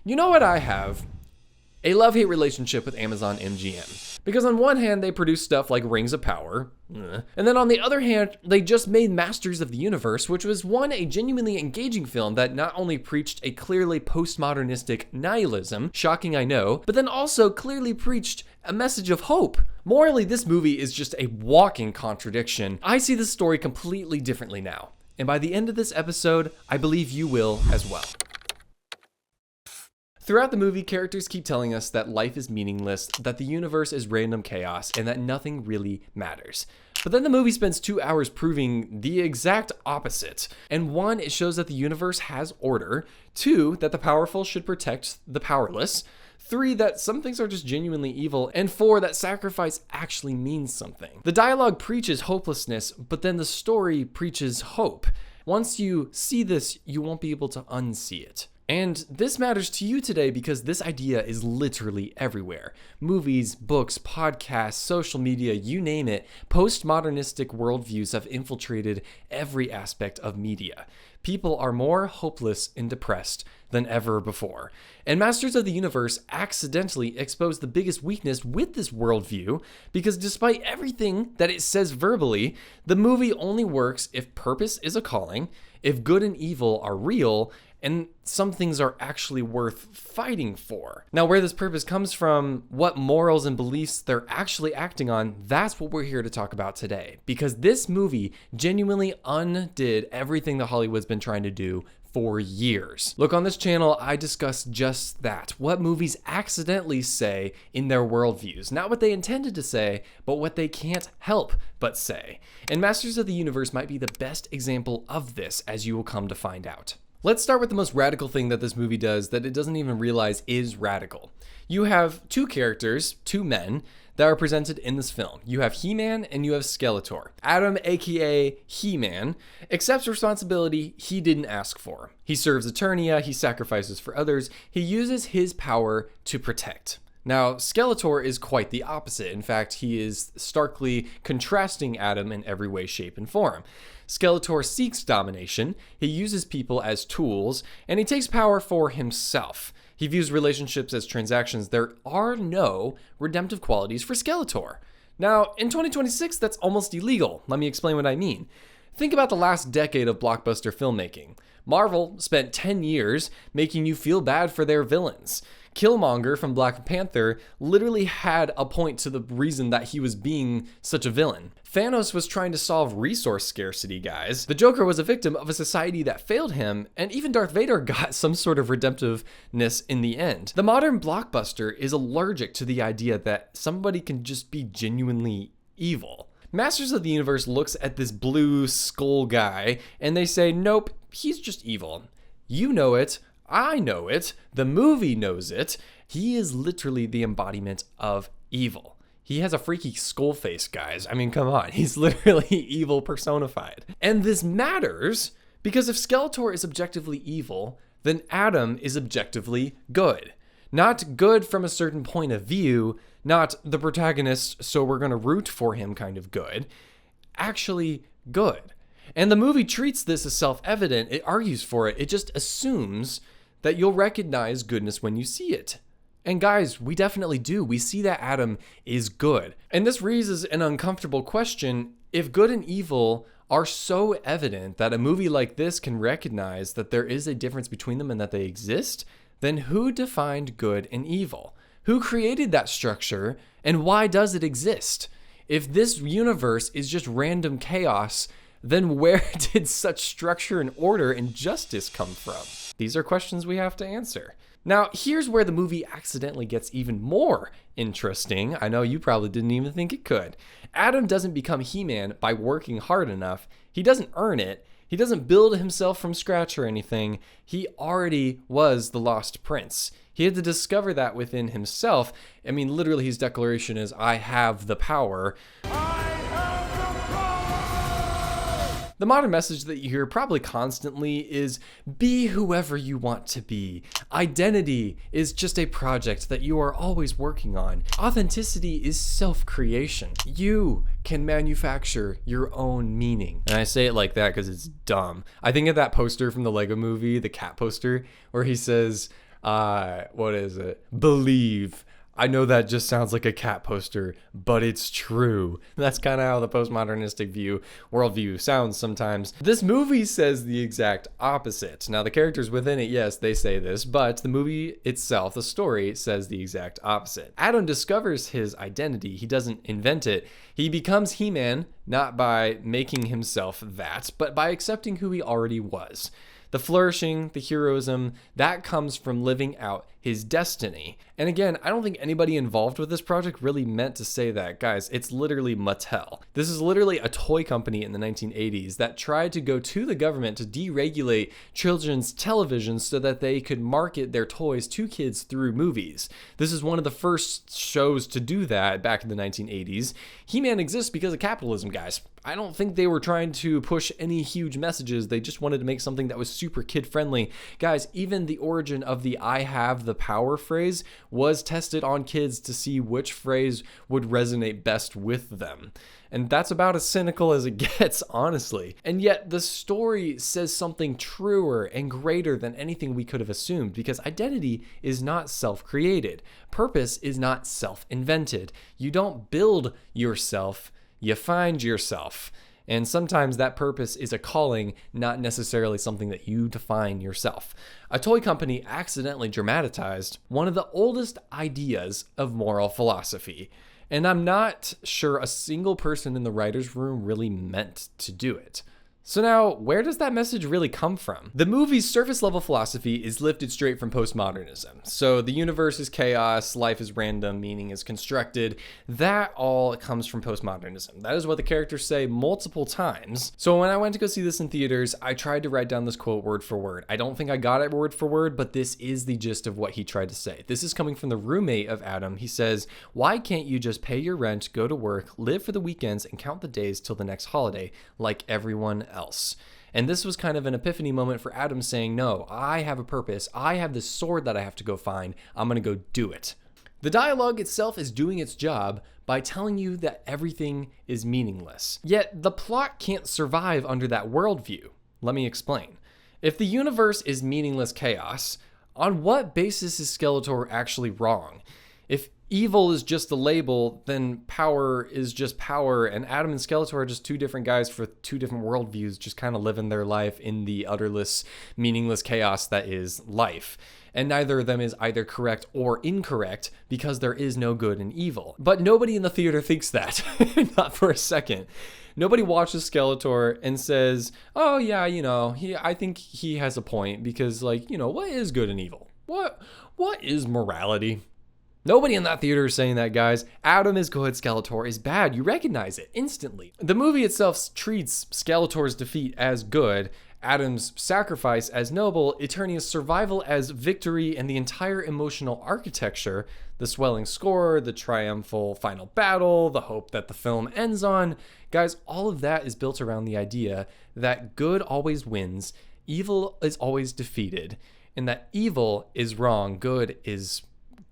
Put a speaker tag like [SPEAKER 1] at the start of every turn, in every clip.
[SPEAKER 1] You know what I have? A love-hate relationship with Amazon MGM. Because on one hand, they produce stuff like Rings of Power, and then on the other hand, they just made Masters of the Universe, which was a genuinely engaging film that not only preached a clearly postmodernistic nihilism, shocking I know, but then also clearly preached a message of hope. Morally, this movie is just a walking contradiction. I see this story completely differently now, and by the end of this episode, I believe you will as well. Throughout the movie, characters keep telling us that life is meaningless, that the universe is random chaos, and that nothing really matters. But then the movie spends 2 hours proving the exact opposite. And 1, it shows that the universe has order. 2, that the powerful should protect the powerless. 3, that some things are just genuinely evil. And 4, that sacrifice actually means something. The dialogue preaches hopelessness, but then the story preaches hope. Once you see this, you won't be able to unsee it. And this matters to you today because this idea is literally everywhere. Movies, books, podcasts, social media, you name it, postmodernistic worldviews have infiltrated every aspect of media. People are more hopeless and depressed than ever before. And Masters of the Universe accidentally exposed the biggest weakness with this worldview because despite everything that it says verbally, the movie only works if purpose is a calling, if good and evil are real, and some things are actually worth fighting for. Now, where this purpose comes from, what morals and beliefs they're actually acting on, that's what we're here to talk about today. Because this movie genuinely undid everything that Hollywood's been trying to do for years. Look, on this channel, I discuss just that. What movies accidentally say in their worldviews. Not what they intended to say, but what they can't help but say. And Masters of the Universe might be the best example of this, as you will come to find out. Let's start with the most radical thing that this movie does that it doesn't even realize is radical. You have 2 characters, 2 men, that are presented in this film. You have He-Man and you have Skeletor. Adam, aka He-Man, accepts responsibility he didn't ask for. He serves Eternia, he sacrifices for others, he uses his power to protect. Now, Skeletor is quite the opposite. In fact, he is starkly contrasting Adam in every way, shape, and form. Skeletor seeks domination, he uses people as tools, and he takes power for himself. He views relationships as transactions. There are no redemptive qualities for Skeletor. Now, in 2026, that's almost illegal. Let me explain what I mean. Think about the last decade of blockbuster filmmaking. Marvel spent 10 years making you feel bad for their villains. Killmonger from Black Panther literally had a point to the reason that he was being such a villain. Thanos was trying to solve resource scarcity, guys. The Joker was a victim of a society that failed him, and even Darth Vader got some sort of redemptiveness in the end. The modern blockbuster is allergic to the idea that somebody can just be genuinely evil. Masters of the Universe looks at this blue skull guy, and they say, nope, he's just evil. You know it. I know it. The movie knows it. He is literally the embodiment of evil. He has a freaky skull face, guys. I mean, come on. He's literally evil personified. And this matters because if Skeletor is objectively evil, then Adam is objectively good. Not good from a certain point of view, not the protagonist, so we're going to root for him kind of good. Actually good. And the movie treats this as self-evident. It argues for it. It just assumes that you'll recognize goodness when you see it. And guys, we definitely do. We see that Adam is good. And this raises an uncomfortable question. If good and evil are so evident that a movie like this can recognize that there is a difference between them and that they exist, then who defined good and evil? Who created that structure and why does it exist? If this universe is just random chaos, then where did such structure and order and justice come from? These are questions we have to answer. Now, here's where the movie accidentally gets even more interesting. I know you probably didn't even think it could. Adam doesn't become He-Man by working hard enough. He doesn't earn it. He doesn't build himself from scratch or anything. He already was the Lost Prince. He had to discover that within himself. I mean, literally his declaration is, I have the power. The modern message that you hear probably constantly is be whoever you want to be. Identity is just a project that you are always working on. Authenticity is self-creation. You can manufacture your own meaning. And I say it like that because it's dumb. I think of that poster from the Lego movie, the cat poster, where he says, What is it? Believe. I know that just sounds like a cat poster, but it's true. That's kind of how the postmodernistic worldview sounds sometimes. This movie says the exact opposite. Now, the characters within it, yes, they say this, but the movie itself, the story, says the exact opposite. Adam discovers his identity. He doesn't invent it. He becomes He-Man, not by making himself that, but by accepting who he already was. The flourishing, the heroism, that comes from living out his destiny. And again, I don't think anybody involved with this project really meant to say that. Guys, it's literally Mattel. This is literally a toy company in the 1980s that tried to go to the government to deregulate children's television so that they could market their toys to kids through movies. This is one of the first shows to do that back in the 1980s. He-Man exists because of capitalism, guys. I don't think they were trying to push any huge messages. They just wanted to make something that was super kid-friendly. Guys, even the origin of the "I have the power" phrase was tested on kids to see which phrase would resonate best with them. And that's about as cynical as it gets, honestly. And yet the story says something truer and greater than anything we could have assumed, because identity is not self-created. Purpose is not self-invented. You don't build yourself, you find yourself. And sometimes that purpose is a calling, not necessarily something that you define yourself. A toy company accidentally dramatized one of the oldest ideas of moral philosophy. And I'm not sure a single person in the writer's room really meant to do it. So now, where does that message really come from? The movie's surface level philosophy is lifted straight from postmodernism. So the universe is chaos, life is random, meaning is constructed. That all comes from postmodernism. That is what the characters say multiple times. So when I went to go see this in theaters, I tried to write down this quote word for word. I don't think I got it word for word, but this is the gist of what he tried to say. This is coming from the roommate of Adam. He says, "Why can't you just pay your rent, go to work, live for the weekends, and count the days till the next holiday, like everyone else?" And this was kind of an epiphany moment for Adam, saying, no, I have a purpose. I have this sword that I have to go find. I'm going to go do it. The dialogue itself is doing its job by telling you that everything is meaningless. Yet the plot can't survive under that worldview. Let me explain. If the universe is meaningless chaos, on what basis is Skeletor actually wrong? If evil is just a label, then power is just power, and Adam and Skeletor are just two different guys for two different worldviews, just kind of living their life in the utterless, meaningless chaos that is life. And neither of them is either correct or incorrect, because there is no good and evil. But nobody in the theater thinks that, not for a second. Nobody watches Skeletor and says, oh yeah, I think he has a point, because what is good and evil? What is morality? Nobody in that theater is saying that, guys. Adam is good, Skeletor is bad. You recognize it instantly. The movie itself treats Skeletor's defeat as good, Adam's sacrifice as noble, Eternia's survival as victory, and the entire emotional architecture, the swelling score, the triumphal final battle, the hope that the film ends on. Guys, all of that is built around the idea that good always wins, evil is always defeated, and that evil is wrong, good is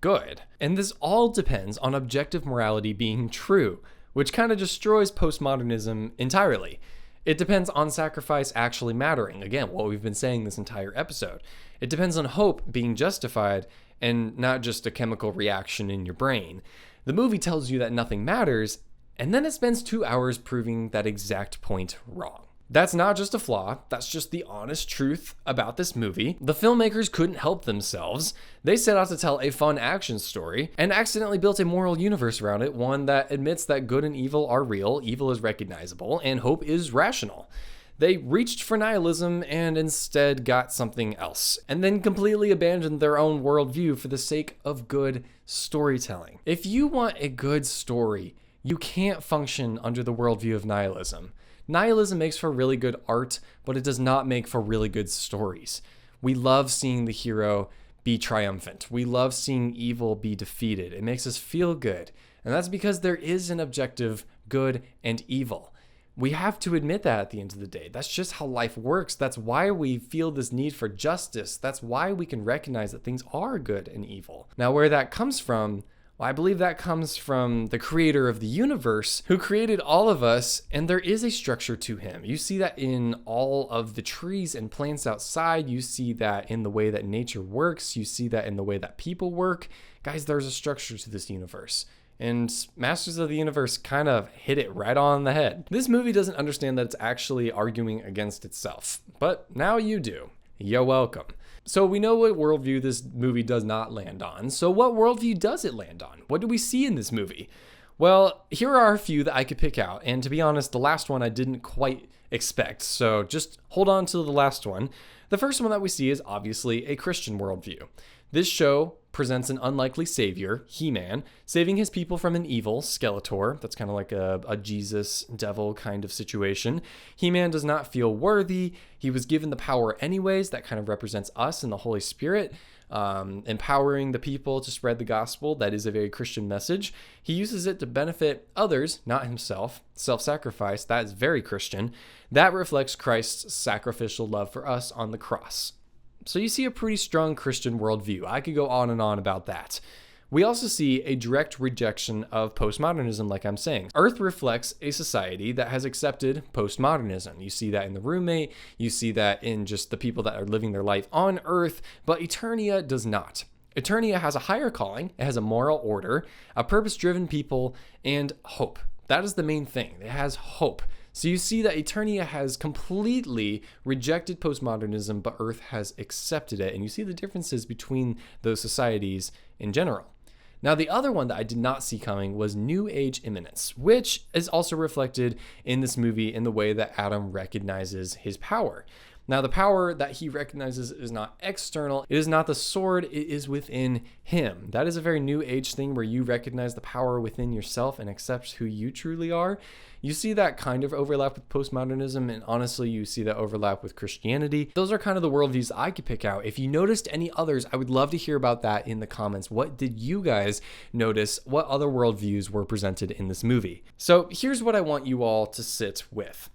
[SPEAKER 1] good. And this all depends on objective morality being true, which kind of destroys postmodernism entirely. It depends on sacrifice actually mattering. Again, what we've been saying this entire episode. It depends on hope being justified and not just a chemical reaction in your brain. The movie tells you that nothing matters, and then it spends 2 hours proving that exact point wrong. That's not just a flaw, that's just the honest truth about this movie. The filmmakers couldn't help themselves. They set out to tell a fun action story and accidentally built a moral universe around it, one that admits that good and evil are real, evil is recognizable, and hope is rational. They reached for nihilism and instead got something else, and then completely abandoned their own worldview for the sake of good storytelling. If you want a good story, you can't function under the worldview of nihilism. Nihilism makes for really good art, but it does not make for really good stories. We love seeing the hero be triumphant. We love seeing evil be defeated. It makes us feel good. And that's because there is an objective good and evil. We have to admit that at the end of the day. That's just how life works. That's why we feel this need for justice. That's why we can recognize that things are good and evil. Now, where that comes from, Well, I believe that comes from the creator of the universe who created all of us, and there is a structure to him. You see that in all of the trees and plants outside. You see that in the way that nature works. You see that in the way that people work. Guys, there's a structure to this universe. And Masters of the Universe kind of hit it right on the head. This movie doesn't understand that it's actually arguing against itself, but now you do. You're welcome. So we know what worldview this movie does not land on. So what worldview does it land on? What do we see in this movie? Well, here are a few that I could pick out. And to be honest, the last one I didn't quite expect. So just hold on to the last one. The first one that we see is obviously a Christian worldview. This show presents an unlikely savior, He-Man, saving his people from an evil, Skeletor. That's kind of like a Jesus devil kind of situation. He-Man does not feel worthy. He was given the power anyways. That kind of represents us and the Holy Spirit, empowering the people to spread the gospel. That is a very Christian message. He uses it to benefit others, not himself. Self-sacrifice, that is very Christian. That reflects Christ's sacrificial love for us on the cross. So you see a pretty strong Christian worldview. I could go on and on about that. We also see a direct rejection of postmodernism, like I'm saying. Earth reflects a society that has accepted postmodernism. You see that in The Roommate. You see that in just the people that are living their life on Earth, but Eternia does not. Eternia has a higher calling. It has a moral order, a purpose-driven people, and hope. That is the main thing. It has hope. So you see that Eternia has completely rejected postmodernism, but Earth has accepted it. And you see the differences between those societies in general. Now, the other one that I did not see coming was New Age immanence, which is also reflected in this movie in the way that Adam recognizes his power. Now, the power that he recognizes is not external. It is not the sword. It is within him. That is a very New Age thing where you recognize the power within yourself and accept who you truly are. You see that kind of overlap with postmodernism, and honestly, you see that overlap with Christianity. Those are kind of the worldviews I could pick out. If you noticed any others, I would love to hear about that in the comments. What did you guys notice? What other worldviews were presented in this movie? So here's what I want you all to sit with.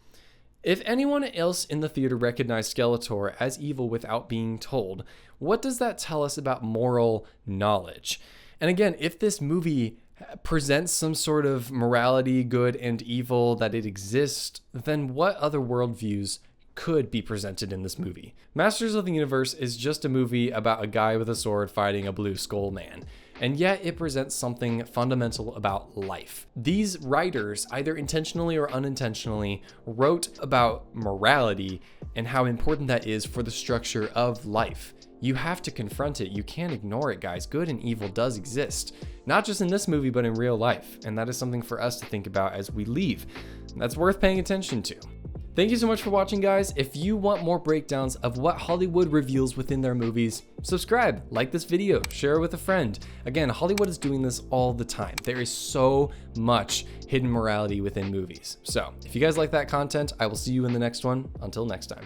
[SPEAKER 1] If anyone else in the theater recognized Skeletor as evil without being told, what does that tell us about moral knowledge? And again, if this movie presents some sort of morality, good and evil, that it exists, then what other worldviews could be presented in this movie? Masters of the Universe is just a movie about a guy with a sword fighting a blue skull man. And yet it presents something fundamental about life. These writers, either intentionally or unintentionally, wrote about morality and how important that is for the structure of life. You have to confront it. You can't ignore it, guys. Good and evil does exist. Not just in this movie, but in real life. And that is something for us to think about as we leave. That's worth paying attention to. Thank you so much for watching, guys. If you want more breakdowns of what Hollywood reveals within their movies, subscribe, like this video, share it with a friend. Again, Hollywood is doing this all the time. There is so much hidden morality within movies. So if you guys like that content, I will see you in the next one. Until next time.